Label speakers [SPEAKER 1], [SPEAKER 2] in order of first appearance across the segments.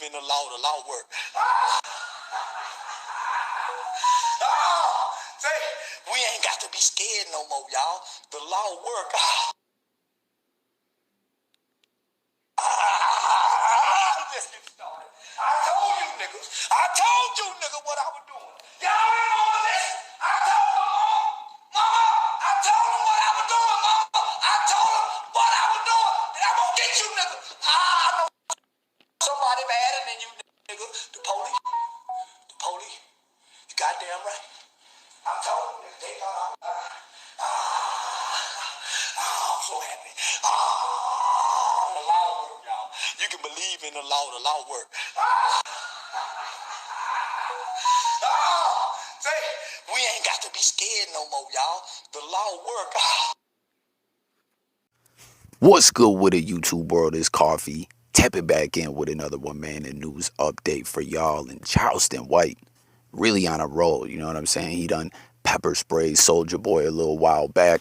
[SPEAKER 1] believe in the law work. Say, we ain't got to be scared no more, y'all. The law work. Let's get started. I told you niggas what I was doing. Y'all ain't gonna listen. I told them, Mama, I told them what I was doing, Mama. I told them what I was doing. And I'm gonna get you niggas. I know somebody badder than you niggas. The police. You goddamn right. I told them that they thought I'm so happy. The law work, y'all. You can believe in the law work. Say, we ain't got to be scared no more, y'all. The law work.
[SPEAKER 2] What's good with the YouTube world? It's Coffee. Tapping back in with another one, man, a news update for y'all. And Charleston White really on a roll, you know what I'm saying? He done pepper sprayed Soulja Boy a little while back.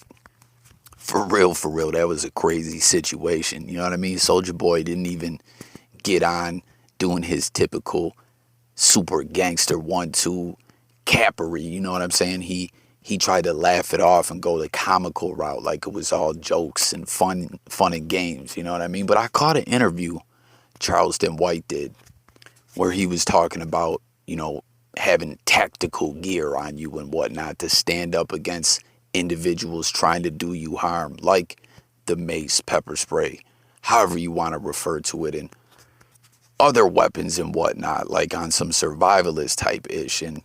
[SPEAKER 2] For real, that was a crazy situation, you know what I mean? Soulja Boy didn't even get on doing his typical super gangster 1-2 cappery, you know what I'm saying? He tried to laugh it off and go the comical route, like it was all jokes and fun and games, you know what I mean? But I caught an interview Charleston White did where he was talking about, you know, having tactical gear on you and whatnot to stand up against individuals trying to do you harm, like the mace, pepper spray, however you want to refer to it, and other weapons and whatnot, like on some survivalist type ish. And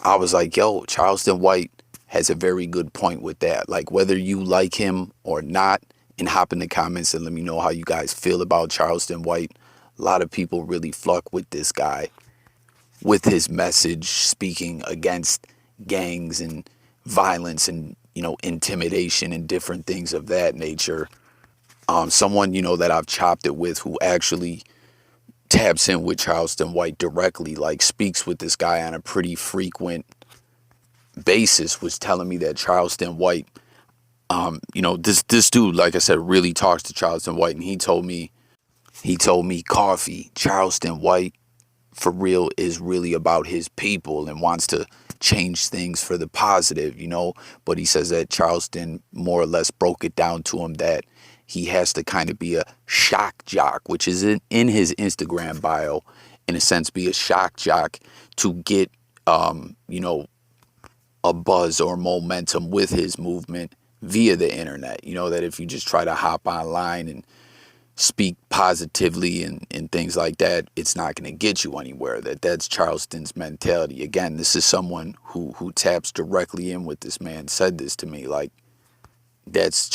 [SPEAKER 2] I was like, yo, Charleston White has a very good point with that. Like, whether you like him or not, and hop in the comments and let me know how you guys feel about Charleston White. A lot of people really flock with this guy, with his message speaking against gangs and violence and, you know, intimidation and different things of that nature. Someone, you know, that I've chopped it with who actually taps in with Charleston White directly, like speaks with this guy on a pretty frequent basis, was telling me that Charleston White, you know, this dude, like I said, really talks to Charleston White, and he told me, Coffee, Charleston White for real is really about his people and wants to change things for the positive, you know. But he says that Charleston more or less broke it down to him that he has to kind of be a shock jock, which is in his Instagram bio, in a sense, be a shock jock to get, you know, a buzz or momentum with his movement via the internet. You know, that if you just try to hop online and speak positively and things like that, it's not going to get you anywhere. That's Charleston's mentality. Again, this is someone who taps directly in with this man, said this to me, like, that's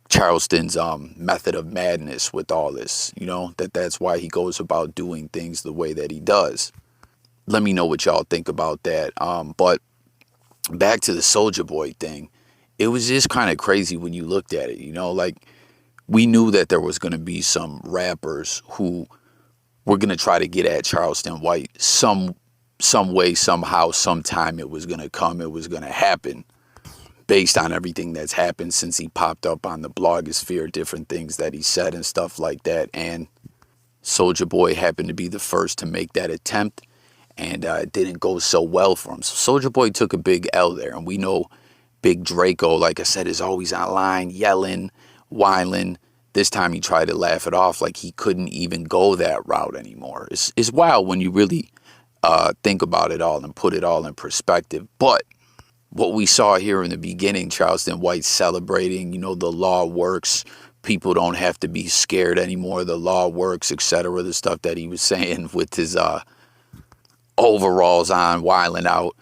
[SPEAKER 2] Charleston's method of madness with all this, you know, that's why he goes about doing things the way that he does. Let me know what y'all think about that. But back to the Soulja Boy thing, it was just kind of crazy when you looked at it, you know, like, we knew that there was going to be some rappers who were going to try to get at Charleston White some way, somehow, sometime. It was going to come, it was going to happen, based on everything that's happened since he popped up on the blogosphere, different things that he said and stuff like that. And Soulja Boy happened to be the first to make that attempt, and it didn't go so well for him. So Soulja Boy took a big L there, and we know Big Draco, like I said, is always online yelling, whining. This time he tried to laugh it off, like he couldn't even go that route anymore. It's wild when you really think about it all and put it all in perspective. But what we saw here in the beginning, Charleston White celebrating, you know, the law works. People don't have to be scared anymore. The law works, etc. The stuff that he was saying with his overalls on, wilding out.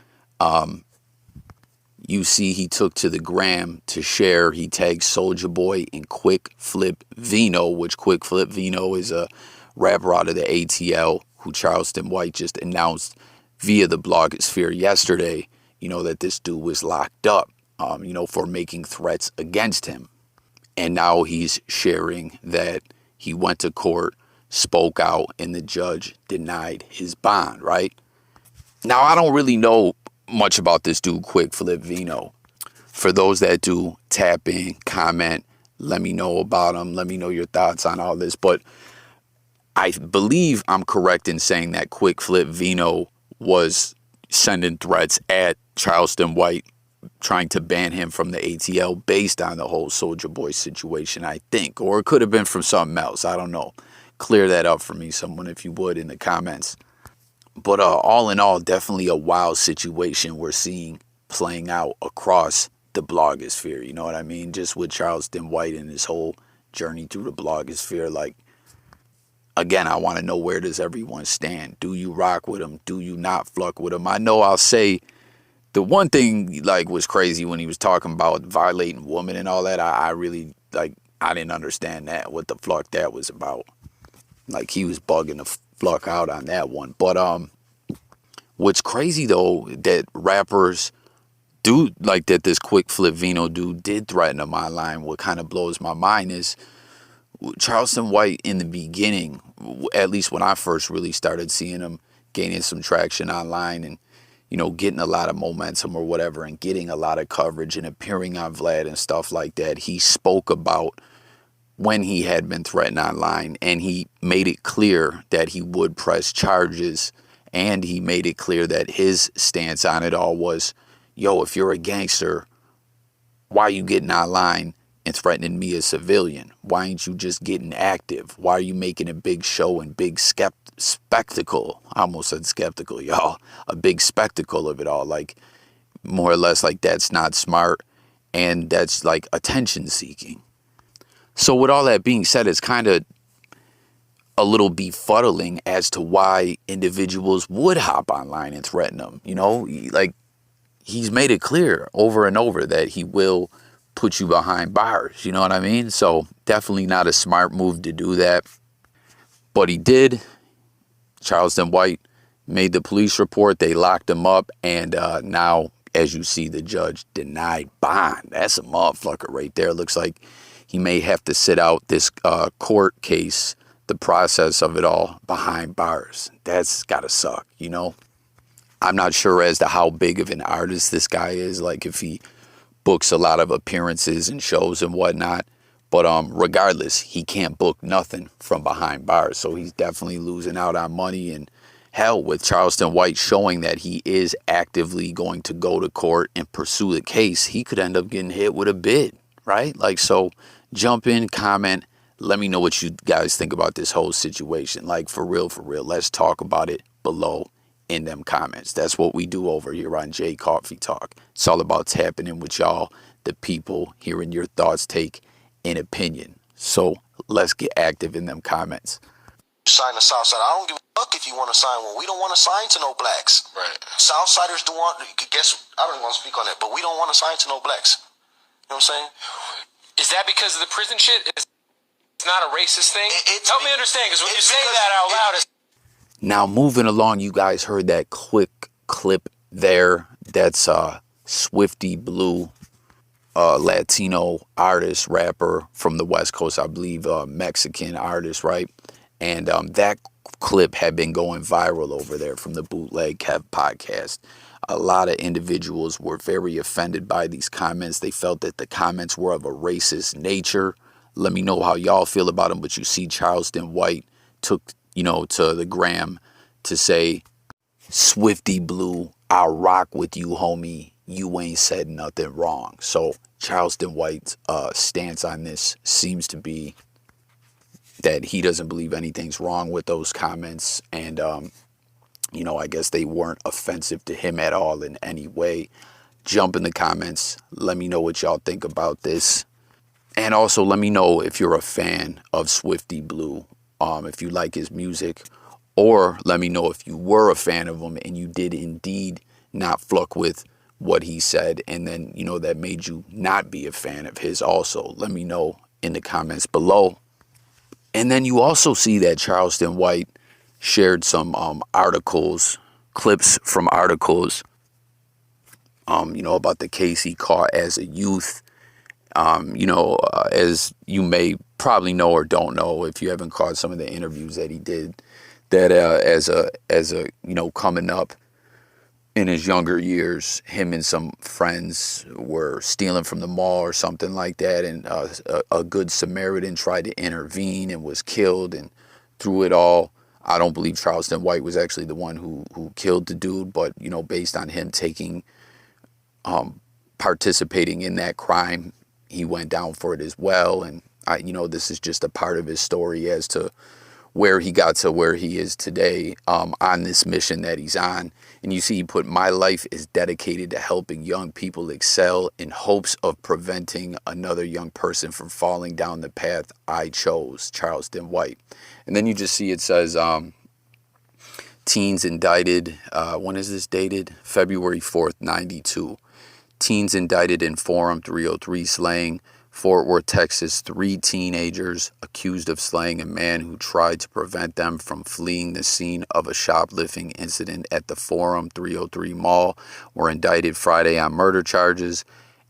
[SPEAKER 2] You see, he took to the gram to share. He tagged Soulja Boy and Quikflipvino, which Quikflipvino is a rapper out of the ATL who Charleston White just announced via the blogosphere yesterday, you know, that this dude was locked up, you know, for making threats against him. And now he's sharing that he went to court, spoke out, and the judge denied his bond, right? Now, I don't really know much about this dude, Quikflipvino. For those that do, tap in, comment, let me know about him. Let me know your thoughts on all this. But I believe I'm correct in saying that Quikflipvino was sending threats at Charleston White, trying to ban him from the ATL based on the whole Soulja Boy situation, I think. Or it could have been from something else. I don't know. Clear that up for me, someone, if you would, in the comments. But all in all, definitely a wild situation we're seeing playing out across the blogosphere. You know what I mean? Just with Charleston White and his whole journey through the blogosphere. Like, again, I want to know, where does everyone stand? Do you rock with him? Do you not fuck with him? I know I'll say the one thing, like, was crazy when he was talking about violating women and all that. I really, like, I didn't understand that, what the fuck that was about. Like, he was bugging the fuck out on that one. But what's crazy, though, that rappers do, like, that this Quikflipvino dude did threaten him online, what kind of blows my mind is Charleston White in the beginning, at least when I first really started seeing him gaining some traction online and, you know, getting a lot of momentum or whatever and getting a lot of coverage and appearing on Vlad and stuff like that, he spoke about when he had been threatened online, and he made it clear that he would press charges, and he made it clear that his stance on it all was, yo, if you're a gangster, why are you getting online and threatening me as a civilian? Why ain't you just getting active? Why are you making a big show and big spectacle? I almost said skeptical, y'all. A big spectacle of it all. Like, more or less, like, that's not smart, and that's like attention seeking. So with all that being said, it's kind of a little befuddling as to why individuals would hop online and threaten them. You know, like, he's made it clear over and over that he will put you behind bars. You know what I mean? So definitely not a smart move to do that. But he did. Charleston White made the police report. They locked him up. And now, as you see, the judge denied bond. That's a motherfucker right there. Looks like he may have to sit out this court case, the process of it all, behind bars. That's gotta suck, you know? I'm not sure as to how big of an artist this guy is, like if he books a lot of appearances and shows and whatnot. But regardless, he can't book nothing from behind bars. So he's definitely losing out on money. And hell, with Charleston White showing that he is actively going to go to court and pursue the case, he could end up getting hit with a bid, right? Like, so jump in, comment, let me know what you guys think about this whole situation. Like, for real, let's talk about it below in them comments. That's what we do over here on J Coffee Talk. It's all about tapping in with y'all, the people, hearing your thoughts, take, and opinion. So let's get active in them comments.
[SPEAKER 1] Sign the Southside. I don't give a fuck if you want to sign one. We don't want to sign to no blacks. Right. Southsiders do want. Guess I don't want to speak on that, but we don't want to sign to no blacks. You know what I'm saying?
[SPEAKER 3] Is that because of the prison shit? It's not a racist thing? Help me understand, because when you say that out loud, it's...
[SPEAKER 2] Now, moving along, you guys heard that quick clip there. That's Swifty Blue, Latino artist, rapper from the West Coast, I believe, Mexican artist, right? And that clip had been going viral over there from the Bootleg Kev podcast. A lot of individuals were very offended by these comments. They felt that the comments were of a racist nature. Let me know how y'all feel about them. But you see Charleston White took, you know, to the gram to say, Swifty Blue, I'll rock with you, homie. You ain't said nothing wrong. So Charleston White's stance on this seems to be that he doesn't believe anything's wrong with those comments. And, you know, I guess they weren't offensive to him at all in any way. Jump in the comments. Let me know what y'all think about this. And also let me know if you're a fan of Swifty Blue, if you like his music, or let me know if you were a fan of him and you did indeed not fuck with what he said, and then, you know, that made you not be a fan of his also. Let me know in the comments below. And then you also see that Charleston White shared some articles, clips from articles, you know, about the case he caught as a youth. You know, as you may probably know or don't know if you haven't caught some of the interviews that he did, that as a you know, coming up in his younger years, him and some friends were stealing from the mall or something like that, and a good Samaritan tried to intervene and was killed and through it all, I don't believe Charleston White was actually the one who killed the dude, but, you know, based on him participating in that crime, he went down for it as well. And you know, this is just a part of his story as to where he got to where he is today, on this mission that he's on. And you see, he put, "My life is dedicated to helping young people excel in hopes of preventing another young person from falling down the path I chose, Charleston White." And then you just see it says, teens indicted, when is this dated? February 4th, 92. Teens indicted in Forum 303 slaying. Fort Worth, Texas, 3 teenagers accused of slaying a man who tried to prevent them from fleeing the scene of a shoplifting incident at the Forum 303 Mall were indicted Friday on murder charges.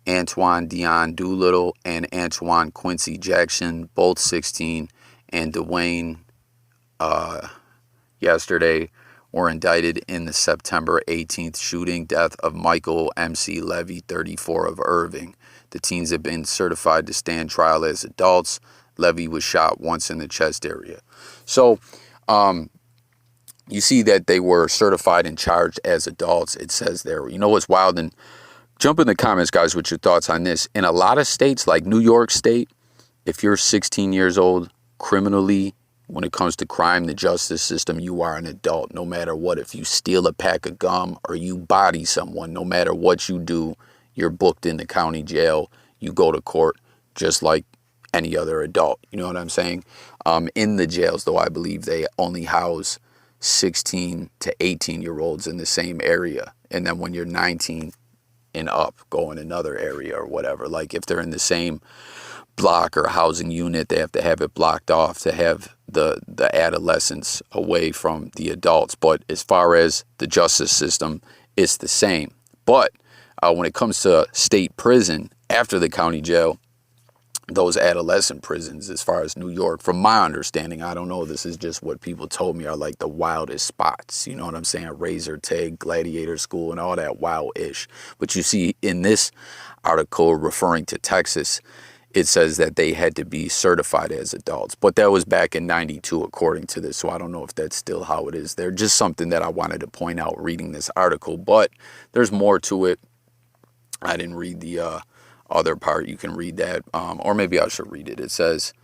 [SPEAKER 2] Antoine Dion Doolittle and Antoine Quincy Jackson, both 16, and Dwayne yesterday were indicted in the September 18th shooting death of Michael M.C. Levy, 34, of Irving. The teens have been certified to stand trial as adults. Levy was shot once in the chest area. So you see that they were certified and charged as adults. It says there. You know what's wild? And jump in the comments, guys, with your thoughts on this. In a lot of states, like New York State, if you're 16 years old, criminally, when it comes to crime, the justice system, you are an adult, no matter what. If you steal a pack of gum or you body someone, no matter what you do, you're booked in the county jail. You go to court just like any other adult. You know what I'm saying? In the jails, though, I believe they only house 16 to 18-year-olds in the same area. And then when you're 19 and up, go in another area or whatever. Like if they're in the same block or housing unit, they have to have it blocked off to have the adolescents away from the adults. But as far as the justice system, it's the same. But when it comes to state prison after the county jail, those adolescent prisons, as far as New York, from my understanding, I don't know, this is just what people told me, are like the wildest spots. You know what I'm saying? Razor Tag, Gladiator School, and all that wild-ish. But you see in this article referring to Texas, it says that they had to be certified as adults. But that was back in 92, according to this. So I don't know if that's still how it is there. Just something that I wanted to point out reading this article. But there's more to it. I didn't read the other part. You can read that. Or maybe I should read it. It says,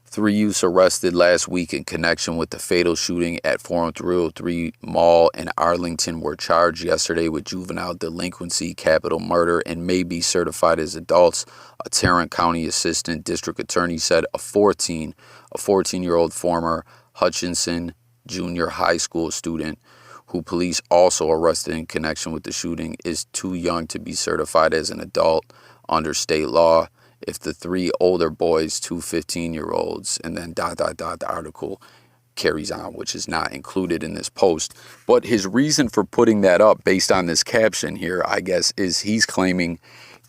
[SPEAKER 2] 3 youths arrested last week in connection with the fatal shooting at Forum 303 Mall in Arlington were charged yesterday with juvenile delinquency, capital murder, and may be certified as adults. A Tarrant County Assistant District Attorney said a 14-year-old former Hutchinson Junior High School student who police also arrested in connection with the shooting is too young to be certified as an adult under state law. If the 3 older boys, 2 15-year-olds, and then ... the article carries on, which is not included in this post. But his reason for putting that up, based on this caption here, I guess, is he's claiming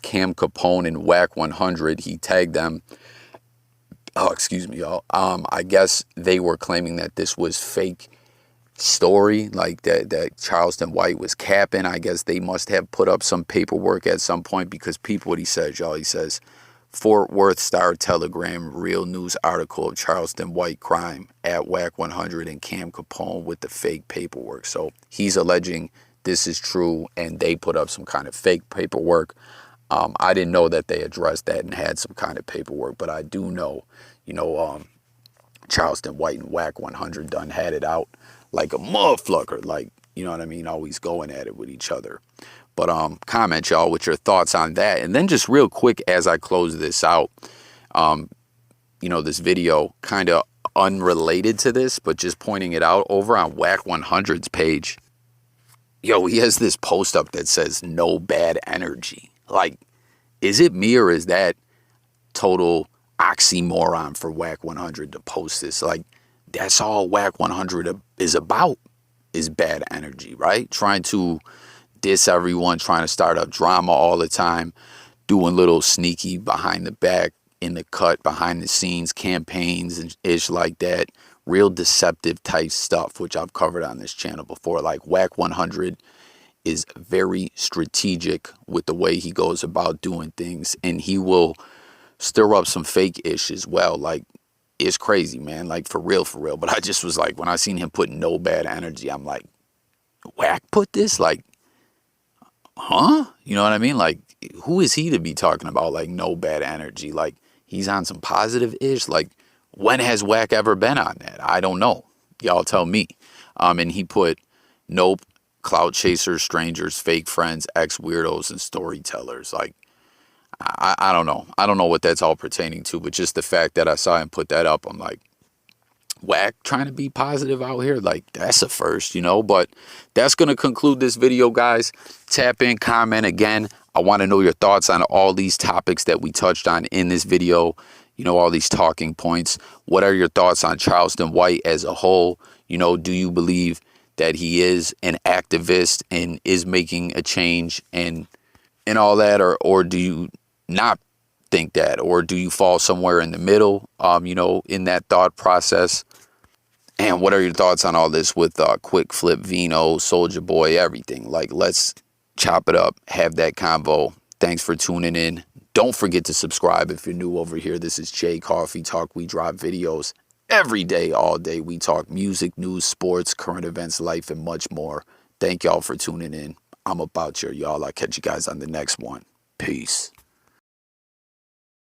[SPEAKER 2] Cam Capone and WACK100, he tagged them. Oh, excuse me, y'all. I guess they were claiming that this was fake story, like that Charleston White was capping. I guess they must have put up some paperwork at some point, because people, what he says, y'all, he says, Fort Worth Star Telegram, real news article of Charleston White crime at WACK100 and Cam Capone with the fake paperwork. So he's alleging this is true and they put up some kind of fake paperwork. I didn't know that they addressed that and had some kind of paperwork, but I do know, you know, Charleston White and WACK100 done had it out like a motherfucker, like, you know what I mean, always going at it with each other. But comment, y'all, with your thoughts on that. And then just real quick as I close this out, you know, this video kind of unrelated to this, but just pointing it out, over on WACK100's page, yo, he has this post up that says no bad energy. Like, is it me or is that total oxymoron for WACK100 to post this? Like, that's all WACK100 is about, is bad energy, right? Trying to diss everyone, trying to start up drama all the time, doing little sneaky behind the back, in the cut, behind the scenes campaigns and ish like that. Real deceptive type stuff, which I've covered on this channel before. Like, WACK100 is very strategic with the way he goes about doing things, and he will stir up some fake ish as well. Like, it's crazy, man. Like, for real, for real. But I just was like, when I seen him put no bad energy, I'm like, Wack put this? Like, huh? You know what I mean? Like, who is he to be talking about, like, no bad energy? Like, he's on some positive-ish? Like, when has Wack ever been on that? I don't know. Y'all tell me. And he put, nope, clout chasers, strangers, fake friends, ex-weirdos, and storytellers. Like, I don't know. I don't know what that's all pertaining to, but just the fact that I saw him put that up, I'm like, Wack trying to be positive out here, like, that's a first, you know. But that's going to conclude this video, guys. Tap in, comment again. I want to know your thoughts on all these topics that we touched on in this video, you know, all these talking points. What are your thoughts on Charleston White as a whole? You know, do you believe that he is an activist and is making a change and all that, or do you not think that, or do you fall somewhere in the middle, you know, in that thought process? And what are your thoughts on all this with Quikflipvino, Soulja Boy, everything? Like, let's chop it up, have that convo. Thanks for tuning in. Don't forget to subscribe if you're new over here. This is Jay Coffee Talk. We drop videos every day, all day. We talk music, news, sports, current events, life, and much more. Thank y'all for tuning in. I'm about y'all. I'll catch you guys on the next one. Peace.